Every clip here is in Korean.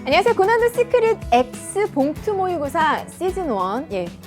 안녕하세요. 고난도 시크릿 X 봉투 모의고사 시즌 1,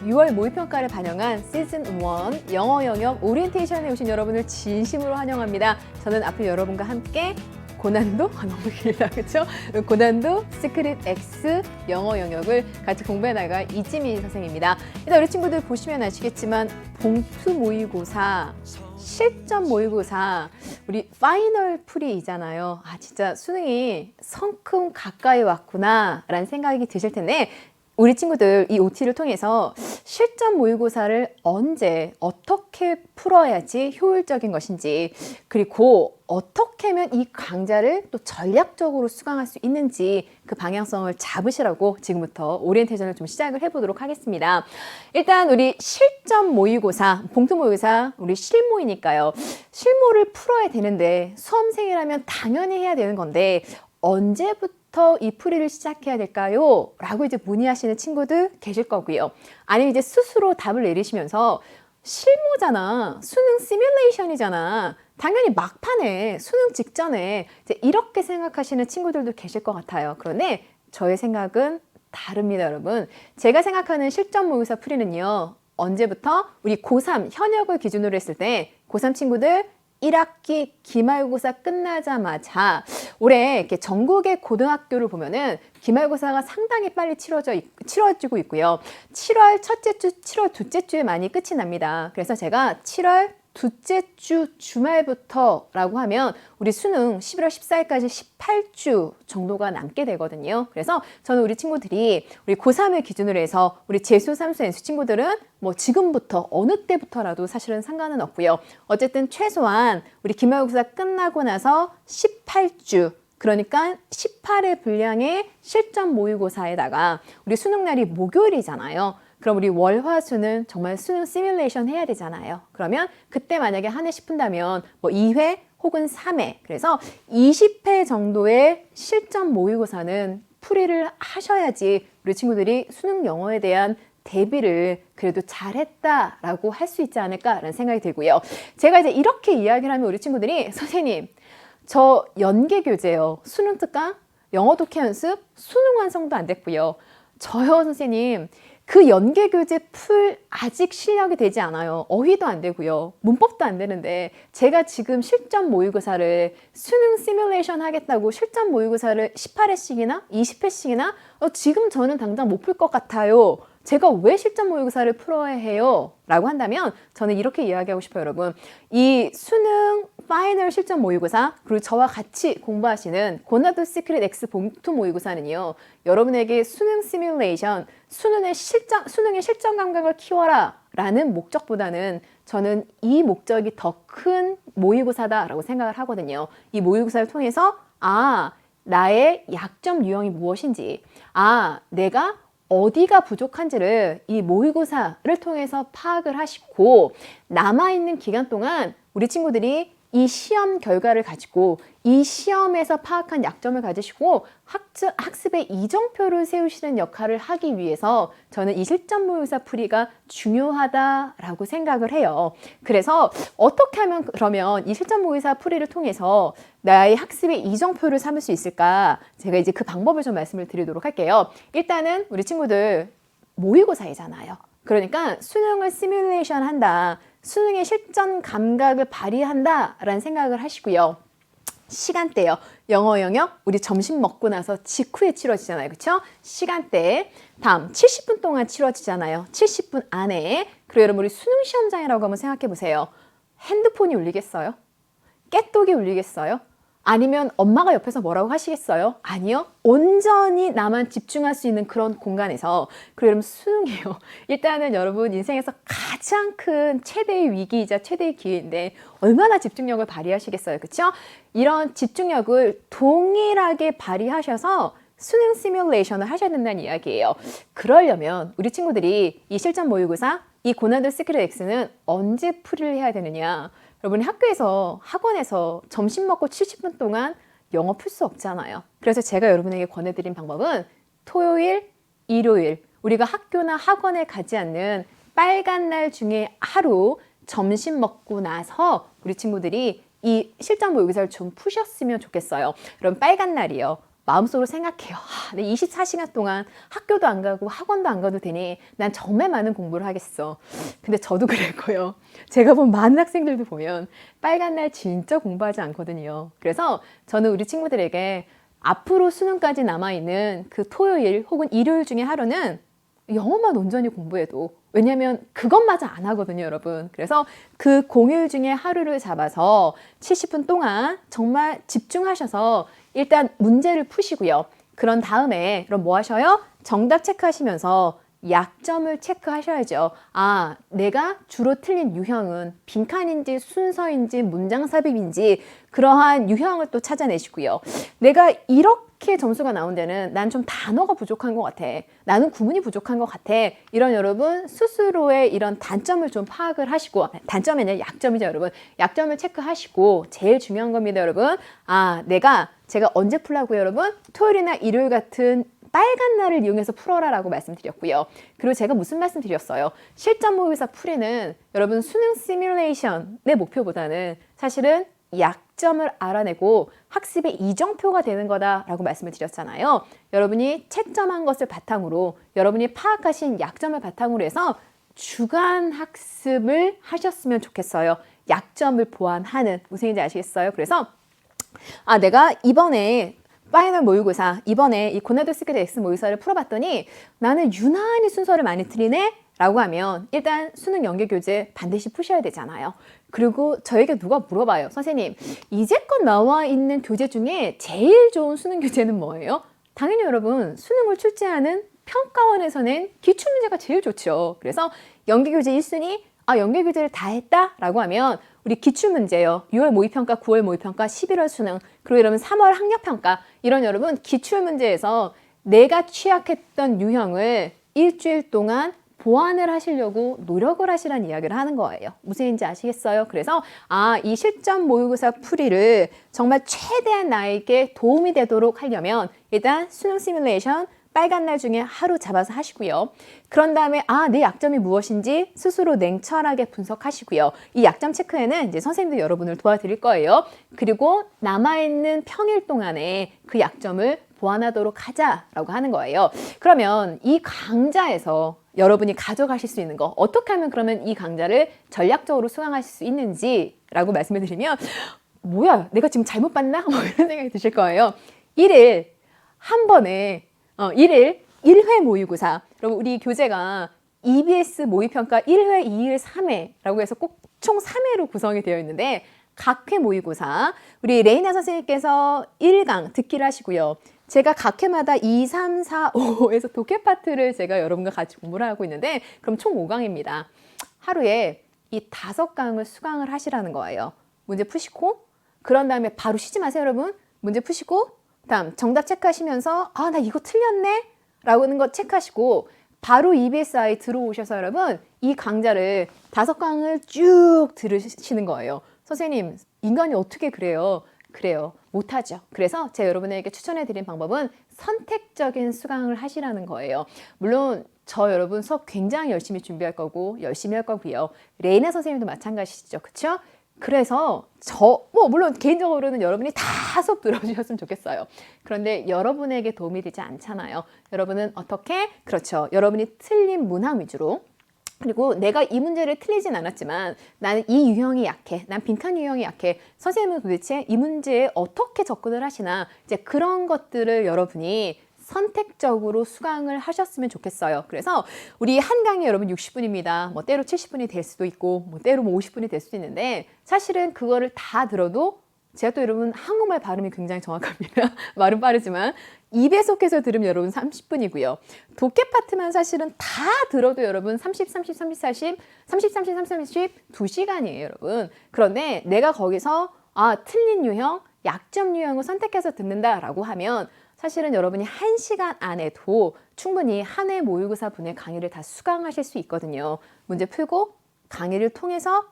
6월 모의평가를 반영한 시즌 1 영어 영역 오리엔테이션에 오신 여러분을 진심으로 환영합니다. 저는 앞으로 여러분과 함께 고난도? 너무 길다, 그쵸? 고난도 시크릿 X 영어 영역을 같이 공부해 나갈 이지민 선생님입니다. 일단 우리 친구들 보시면 아시겠지만 봉투 모의고사, 실전 모의고사, 우리 파이널 풀이잖아요. 진짜 수능이 성큼 가까이 왔구나 라는 생각이 드실 텐데, 우리 친구들 이 OT를 통해서 실전 모의고사를 언제 어떻게 풀어야지 효율적인 것인지, 그리고 어떻게 하면 이 강좌를 또 전략적으로 수강할 수 있는지 그 방향성을 잡으시라고 지금부터 오리엔테이션을 좀 시작을 해보도록 하겠습니다. 일단 우리 실전 모의고사, 봉투 모의고사, 우리 실모이니까요. 실모를 풀어야 되는데 수험생이라면 당연히 해야 되는 건데 언제부터 이 풀이를 시작해야 될까요? 라고 이제 문의하시는 친구들 계실 거고요. 아니면 이제 스스로 답을 내리시면서 실무잖아, 수능 시뮬레이션이잖아, 당연히 막판에 수능 직전에 이제 이렇게 생각하시는 친구들도 계실 것 같아요. 그런데 저의 생각은 다릅니다, 여러분. 제가 생각하는 실전 모의고사 풀이는요, 언제부터? 우리 고3 현역을 기준으로 했을 때 고3 친구들 1학기 기말고사 끝나자마자 올해 이렇게 전국의 고등학교를 보면은 기말고사가 상당히 빨리 치러지고 있고요. 7월 첫째 주, 7월 둘째 주에 많이 끝이 납니다. 그래서 제가 7월 둘째 주 주말부터 라고 하면 우리 수능 11월 14일까지 18주 정도가 남게 되거든요. 그래서 저는 우리 친구들이 우리 고3을 기준으로 해서 우리 재수, 삼수, 엔수 친구들은 뭐 지금부터 어느 때부터라도 사실은 상관은 없고요. 어쨌든 최소한 우리 기말고사 끝나고 나서 18주, 그러니까 18회 분량의 실전 모의고사에다가 우리 수능날이 목요일이잖아요. 그럼 우리 월, 화, 수는 정말 수능 시뮬레이션 해야 되잖아요. 그러면 그때 만약에 한 해 싶은다면 뭐 2회 혹은 3회, 그래서 20회 정도의 실전 모의고사는 풀이를 하셔야지 우리 친구들이 수능 영어에 대한 대비를 그래도 잘했다라고 할 수 있지 않을까라는 생각이 들고요. 제가 이제 이렇게 이야기를 하면 우리 친구들이 선생님, 저 연계교재요, 수능 특강, 영어 독해 연습, 수능 완성도 안 됐고요. 저요 선생님, 그 연계교재 풀 아직 실력이 되지 않아요. 어휘도 안 되고요. 문법도 안 되는데 제가 지금 실전 모의고사를 수능 시뮬레이션 하겠다고 실전 모의고사를 18회씩이나 20회씩이나 지금 저는 당장 못 풀 것 같아요. 제가 왜 실전 모의고사를 풀어야 해요? 라고 한다면 저는 이렇게 이야기하고 싶어요, 여러분. 이 수능 파이널 실전 모의고사, 그리고 저와 같이 공부하시는 고난도 시크릿 X 봉투 모의고사는요, 여러분에게 수능 시뮬레이션, 수능의 실전 감각을 키워라 라는 목적보다는 저는 이 목적이 더 큰 모의고사다라고 생각을 하거든요. 이 모의고사를 통해서 나의 약점 유형이 무엇인지, 내가 어디가 부족한지를 이 모의고사를 통해서 파악을 하시고, 남아있는 기간 동안 우리 친구들이 이 시험 결과를 가지고 이 시험에서 파악한 약점을 가지시고 학습의 이정표를 세우시는 역할을 하기 위해서 저는 이 실전 모의고사 풀이가 중요하다라고 생각을 해요. 그래서 어떻게 하면 그러면 이 실전 모의고사 풀이를 통해서 나의 학습의 이정표를 삼을 수 있을까? 제가 이제 그 방법을 좀 말씀을 드리도록 할게요. 일단은 우리 친구들 모의고사이잖아요. 그러니까 수능을 시뮬레이션 한다, 수능의 실전 감각을 발휘한다 라는 생각을 하시고요. 시간대요. 영어 영역 우리 점심 먹고 나서 직후에 치러지잖아요. 그렇죠? 시간대 다음 70분 동안 치러지잖아요. 70분 안에. 그리고 여러분 우리 수능 시험장이라고 한번 생각해 보세요. 핸드폰이 울리겠어요? 깨똑이 울리겠어요? 아니면 엄마가 옆에서 뭐라고 하시겠어요? 아니요. 온전히 나만 집중할 수 있는 그런 공간에서. 그리고 여러분 수능이에요. 일단은 여러분 인생에서 가장 큰 최대의 위기이자 최대의 기회인데 얼마나 집중력을 발휘하시겠어요. 그렇죠? 이런 집중력을 동일하게 발휘하셔서 수능 시뮬레이션을 하셔야 된다는 이야기예요. 그러려면 우리 친구들이 이 실전 모의고사, 이 고난도 시크릿 X는 언제 풀이를 해야 되느냐? 여러분이 학교에서, 학원에서 점심 먹고 70분 동안 영어 풀 수 없잖아요. 그래서 제가 여러분에게 권해드린 방법은 토요일, 일요일, 우리가 학교나 학원에 가지 않는 빨간 날 중에 하루 점심 먹고 나서 우리 친구들이 이 실전 모의고사를 좀 푸셨으면 좋겠어요. 여러분 빨간 날이요. 마음속으로 생각해요. 내 24시간 동안 학교도 안 가고 학원도 안 가도 되니 난 정말 많은 공부를 하겠어. 근데 저도 그랬고요. 제가 본 많은 학생들도 보면 빨간 날 진짜 공부하지 않거든요. 그래서 저는 우리 친구들에게 앞으로 수능까지 남아있는 그 토요일 혹은 일요일 중에 하루는 영어만 온전히 공부해도, 왜냐면 그것마저 안 하거든요, 여러분. 그래서 그 공휴일 중에 하루를 잡아서 70분 동안 정말 집중하셔서 일단 문제를 푸시고요. 그런 다음에 그럼 뭐 하셔요? 정답 체크하시면서 약점을 체크하셔야죠. 아, 내가 주로 틀린 유형은 빈칸인지 순서인지 문장 삽입인지 그러한 유형을 또 찾아내시고요. 내가 이렇게 점수가 나온 데는 난 좀 단어가 부족한 것 같아. 나는 구문이 부족한 것 같아. 이런 여러분 스스로의 이런 단점을 좀 파악을 하시고, 단점이 아니라 약점이죠, 여러분. 약점을 체크하시고 제일 중요한 겁니다, 여러분. 아, 제가 언제 풀라고요, 여러분? 토요일이나 일요일 같은 빨간 날을 이용해서 풀어라 라고 말씀드렸고요. 그리고 제가 무슨 말씀 드렸어요? 실전 모의고사 풀이는 여러분 수능 시뮬레이션의 목표보다는 사실은 약점을 알아내고 학습의 이정표가 되는 거다라고 말씀을 드렸잖아요. 여러분이 채점한 것을 바탕으로, 여러분이 파악하신 약점을 바탕으로 해서 주간 학습을 하셨으면 좋겠어요. 약점을 보완하는, 무슨 얘기인지 아시겠어요? 그래서 내가 이번에 파이널 모의고사, 이번에 이 고난이도 스킬드 X 모의고사를 풀어봤더니 나는 유난히 순서를 많이 틀리네? 라고 하면 일단 수능 연계교재 반드시 푸셔야 되잖아요. 그리고 저에게 누가 물어봐요. 선생님, 이제껏 나와 있는 교재 중에 제일 좋은 수능 교재는 뭐예요? 당연히 여러분, 수능을 출제하는 평가원에서 낸 기출문제가 제일 좋죠. 그래서 연계교재 1순위, 연계교재를 다 했다? 라고 하면 우리 기출문제요. 6월 모의평가, 9월 모의평가, 11월 수능, 그리고 여러분 3월 학력평가, 이런 여러분 기출문제에서 내가 취약했던 유형을 일주일 동안 보완을 하시려고 노력을 하시라는 이야기를 하는 거예요. 무슨 얘기인지 아시겠어요? 그래서 이 실전 모의고사 풀이를 정말 최대한 나에게 도움이 되도록 하려면 일단 수능 시뮬레이션 빨간 날 중에 하루 잡아서 하시고요. 그런 다음에 내 약점이 무엇인지 스스로 냉철하게 분석하시고요. 이 약점 체크에는 이제 선생님도 여러분을 도와드릴 거예요. 그리고 남아있는 평일 동안에 그 약점을 보완하도록 하자라고 하는 거예요. 그러면 이 강좌에서 여러분이 가져가실 수 있는 거, 어떻게 하면 그러면 이 강좌를 전략적으로 수강하실 수 있는지라고 말씀을 드리면, 뭐야, 내가 지금 잘못 봤나? 뭐 이런 생각이 드실 거예요. 1일 한 번에 1회 모의고사. 여러분, 우리 교재가 EBS 모의평가 1회, 2회, 3회라고 해서 꼭 총 3회로 구성이 되어 있는데, 각 회 모의고사 우리 레이나 선생님께서 1강 듣기를 하시고요. 제가 각 회마다 2, 3, 4, 5에서 독해 파트를 제가 여러분과 같이 공부를 하고 있는데, 그럼 총 5강입니다. 하루에 이 5강을 수강을 하시라는 거예요. 문제 푸시고, 그런 다음에 바로 쉬지 마세요, 여러분. 문제 푸시고, 다음 정답 체크하시면서 나 이거 틀렸네? 라고 하는 거 체크하시고 바로 EBSI 들어오셔서 여러분 이 강좌를 5강을 쭉 들으시는 거예요. 선생님, 인간이 어떻게 그래요? 그래요. 못하죠. 그래서 제가 여러분에게 추천해드린 방법은 선택적인 수강을 하시라는 거예요. 물론 저 여러분 수업 굉장히 열심히 준비할 거고 열심히 할 거고요. 레이나 선생님도 마찬가지시죠. 그렇죠? 그래서 물론 개인적으로는 여러분이 다 수업 들어주셨으면 좋겠어요. 그런데 여러분에게 도움이 되지 않잖아요. 여러분은 어떻게? 그렇죠. 여러분이 틀린 문항 위주로, 그리고 내가 이 문제를 틀리진 않았지만 나는 이 유형이 약해. 난 빈칸 유형이 약해. 선생님은 도대체 이 문제에 어떻게 접근을 하시나, 이제 그런 것들을 여러분이 선택적으로 수강을 하셨으면 좋겠어요. 그래서 우리 한 강의 여러분 60분입니다. 뭐 때로 70분이 될 수도 있고 뭐 때로 50분이 될 수도 있는데, 사실은 그거를 다 들어도 제가 또 여러분 한국말 발음이 굉장히 정확합니다. 말은 빠르지만 2배속해서 들으면 여러분 30분이고요. 독해 파트만 사실은 다 들어도 여러분 30, 30, 30, 40, 30, 30, 30, 30, 2시간이에요, 여러분. 그런데 내가 거기서 틀린 유형, 약점 유형을 선택해서 듣는다라고 하면 사실은 여러분이 1시간 안에도 충분히 한 해 모의고사 분의 강의를 다 수강하실 수 있거든요. 문제 풀고 강의를 통해서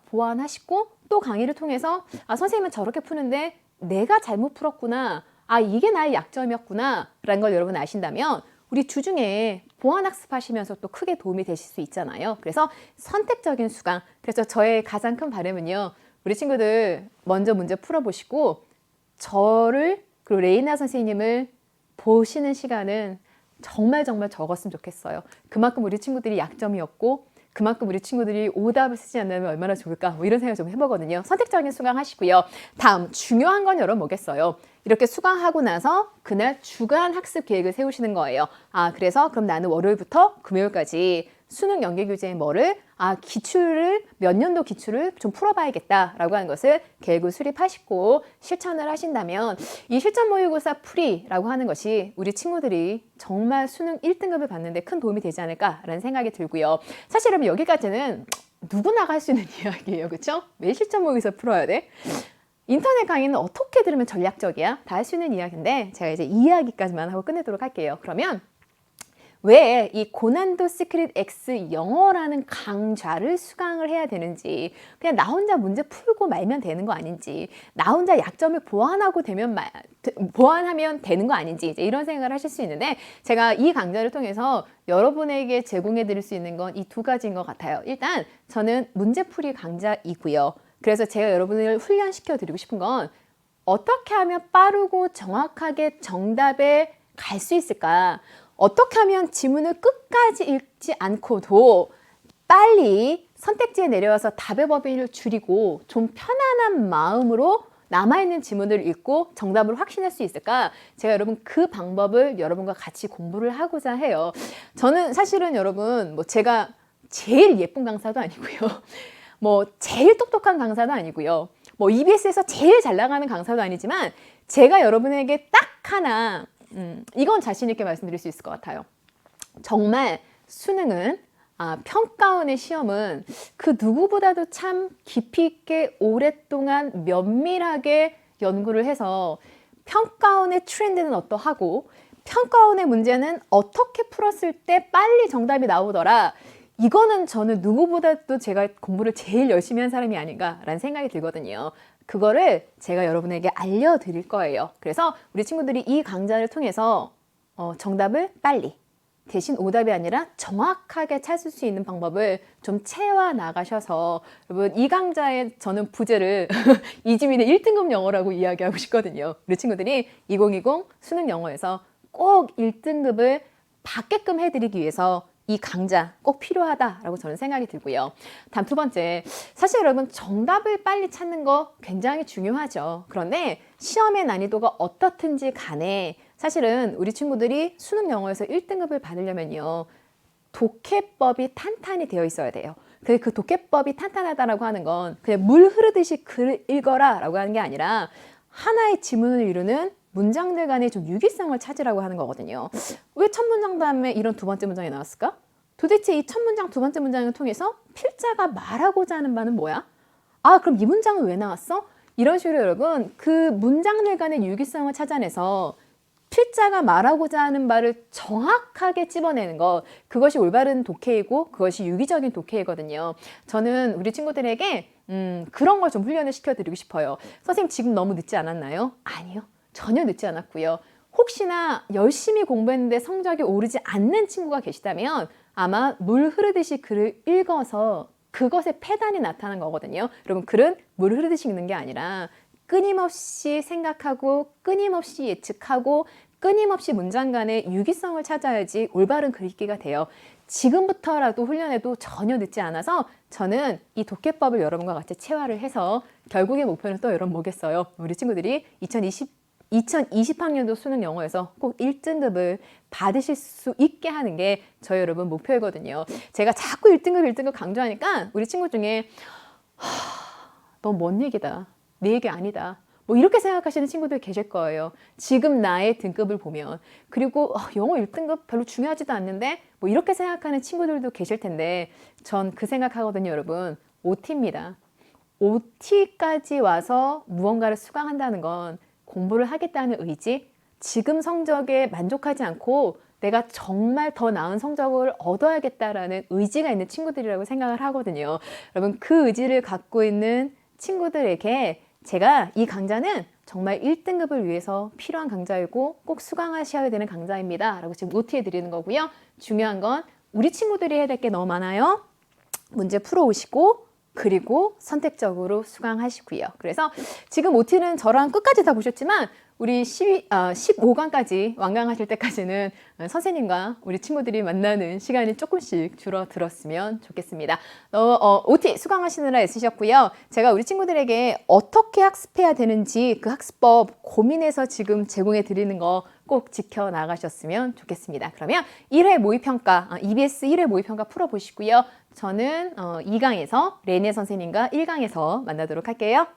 보완하시고, 또 강의를 통해서 선생님은 저렇게 푸는데 내가 잘못 풀었구나, 이게 나의 약점이었구나 라는 걸 여러분 아신다면 우리 주중에 보완학습하시면서 또 크게 도움이 되실 수 있잖아요. 그래서 선택적인 수강. 그래서 저의 가장 큰 바람은요. 우리 친구들 먼저 문제 풀어보시고 저를 그리고 레이나 선생님을 보시는 시간은 정말 적었으면 좋겠어요. 그만큼 우리 친구들이 약점이 없고 그만큼 우리 친구들이 오답을 쓰지 않으면 얼마나 좋을까 뭐 이런 생각 좀 해보거든요. 선택적인 수강 하시고요. 다음 중요한 건 여러분 뭐겠어요? 이렇게 수강하고 나서 그날 주간 학습 계획을 세우시는 거예요. 그래서 그럼 나는 월요일부터 금요일까지 수능 연계 교재의 뭐를 기출을 몇 년도 기출을 좀 풀어봐야겠다라고 하는 것을 계획을 수립하시고 실천을 하신다면 이 실전 모의고사 풀이라고 하는 것이 우리 친구들이 정말 수능 1등급을 받는데 큰 도움이 되지 않을까라는 생각이 들고요. 사실 여러분 여기까지는 누구나 할 수 있는 이야기예요. 그렇죠? 매일 실전 모의고사 풀어야 돼. 인터넷 강의는 어떻게 들으면 전략적이야? 다 할 수 있는 이야기인데 제가 이제 이야기까지만 하고 끝내도록 할게요. 그러면 왜 이 고난도 시크릿 X 영어라는 강좌를 수강을 해야 되는지, 그냥 나 혼자 문제 풀고 말면 되는 거 아닌지, 나 혼자 약점을 보완하면 되는 거 아닌지 이제 이런 생각을 하실 수 있는데 제가 이 강좌를 통해서 여러분에게 제공해 드릴 수 있는 건 이 두 가지인 것 같아요. 일단 저는 문제풀이 강좌이고요. 그래서 제가 여러분을 훈련시켜 드리고 싶은 건 어떻게 하면 빠르고 정확하게 정답에 갈 수 있을까? 어떻게 하면 지문을 끝까지 읽지 않고도 빨리 선택지에 내려와서 답의 범위를 줄이고 좀 편안한 마음으로 남아있는 지문을 읽고 정답을 확신할 수 있을까? 제가 여러분 그 방법을 여러분과 같이 공부를 하고자 해요. 저는 사실은 여러분 제가 제일 예쁜 강사도 아니고요. 제일 똑똑한 강사도 아니고요. EBS에서 제일 잘 나가는 강사도 아니지만 제가 여러분에게 딱 하나 이건 자신 있게 말씀드릴 수 있을 것 같아요. 정말 수능은 평가원의 시험은 그 누구보다도 참 깊이 있게 오랫동안 면밀하게 연구를 해서 평가원의 트렌드는 어떠하고 평가원의 문제는 어떻게 풀었을 때 빨리 정답이 나오더라. 이거는 저는 누구보다도 제가 공부를 제일 열심히 한 사람이 아닌가라는 생각이 들거든요. 그거를 제가 여러분에게 알려드릴 거예요. 그래서 우리 친구들이 이 강좌를 통해서 정답을 빨리, 대신 오답이 아니라 정확하게 찾을 수 있는 방법을 좀 채워 나가셔서 여러분 이 강좌에 저는 부제를 이지민의 1등급 영어라고 이야기하고 싶거든요. 우리 친구들이 2020 수능 영어에서 꼭 1등급을 받게끔 해드리기 위해서 이 강좌 꼭 필요하다라고 저는 생각이 들고요. 다음 두 번째, 사실 여러분 정답을 빨리 찾는 거 굉장히 중요하죠. 그런데 시험의 난이도가 어떻든지 간에 사실은 우리 친구들이 수능 영어에서 1등급을 받으려면요. 독해법이 탄탄히 되어 있어야 돼요. 그 독해법이 탄탄하다라고 하는 건 그냥 물 흐르듯이 글을 읽어라 라고 하는 게 아니라 하나의 지문을 이루는 문장들 간의 좀 유기성을 찾으라고 하는 거거든요. 왜 첫 문장 다음에 이런 두 번째 문장이 나왔을까? 도대체 이 첫 문장, 두 번째 문장을 통해서 필자가 말하고자 하는 바는 뭐야? 그럼 이 문장은 왜 나왔어? 이런 식으로 여러분 그 문장들 간의 유기성을 찾아내서 필자가 말하고자 하는 바를 정확하게 찝어내는 것, 그것이 올바른 독해이고 그것이 유기적인 독해이거든요. 저는 우리 친구들에게 그런 걸 좀 훈련을 시켜드리고 싶어요. 선생님 지금 너무 늦지 않았나요? 아니요. 전혀 늦지 않았고요. 혹시나 열심히 공부했는데 성적이 오르지 않는 친구가 계시다면 아마 물 흐르듯이 글을 읽어서 그것의 패단이 나타난 거거든요. 여러분 글은 물 흐르듯이 읽는 게 아니라 끊임없이 생각하고 끊임없이 예측하고 끊임없이 문장 간의 유기성을 찾아야지 올바른 글읽기가 돼요. 지금부터라도 훈련해도 전혀 늦지 않아서 저는 이 독해법을 여러분과 같이 체화를 해서 결국의 목표는 또 여러분 뭐겠어요? 우리 친구들이 2020학년도 수능 영어에서 꼭 1등급을 받으실 수 있게 하는 게 저희 여러분 목표이거든요. 제가 자꾸 1등급 강조하니까 우리 친구 중에 너무 먼 얘기다. 내 얘기 아니다. 이렇게 생각하시는 친구들 계실 거예요. 지금 나의 등급을 보면. 그리고 영어 1등급 별로 중요하지도 않는데 이렇게 생각하는 친구들도 계실 텐데 전 그 생각하거든요, 여러분. OT입니다. OT까지 와서 무언가를 수강한다는 건 공부를 하겠다는 의지, 지금 성적에 만족하지 않고 내가 정말 더 나은 성적을 얻어야겠다라는 의지가 있는 친구들이라고 생각을 하거든요. 여러분 그 의지를 갖고 있는 친구들에게 제가 이 강좌는 정말 1등급을 위해서 필요한 강좌이고 꼭 수강하셔야 되는 강좌입니다. 라고 지금 노트해 드리는 거고요. 중요한 건 우리 친구들이 해야 될 게 너무 많아요. 문제 풀어오시고 그리고 선택적으로 수강하시고요. 그래서 지금 OT는 저랑 끝까지 다 보셨지만 우리 15강까지 완강하실 때까지는 선생님과 우리 친구들이 만나는 시간이 조금씩 줄어들었으면 좋겠습니다. OT 수강하시느라 애쓰셨고요. 제가 우리 친구들에게 어떻게 학습해야 되는지 그 학습법 고민해서 지금 제공해 드리는 거 꼭 지켜나가셨으면 좋겠습니다. 그러면 1회 모의평가, EBS 1회 모의평가 풀어보시고요. 저는 2강에서 레네 선생님과 1강에서 만나도록 할게요.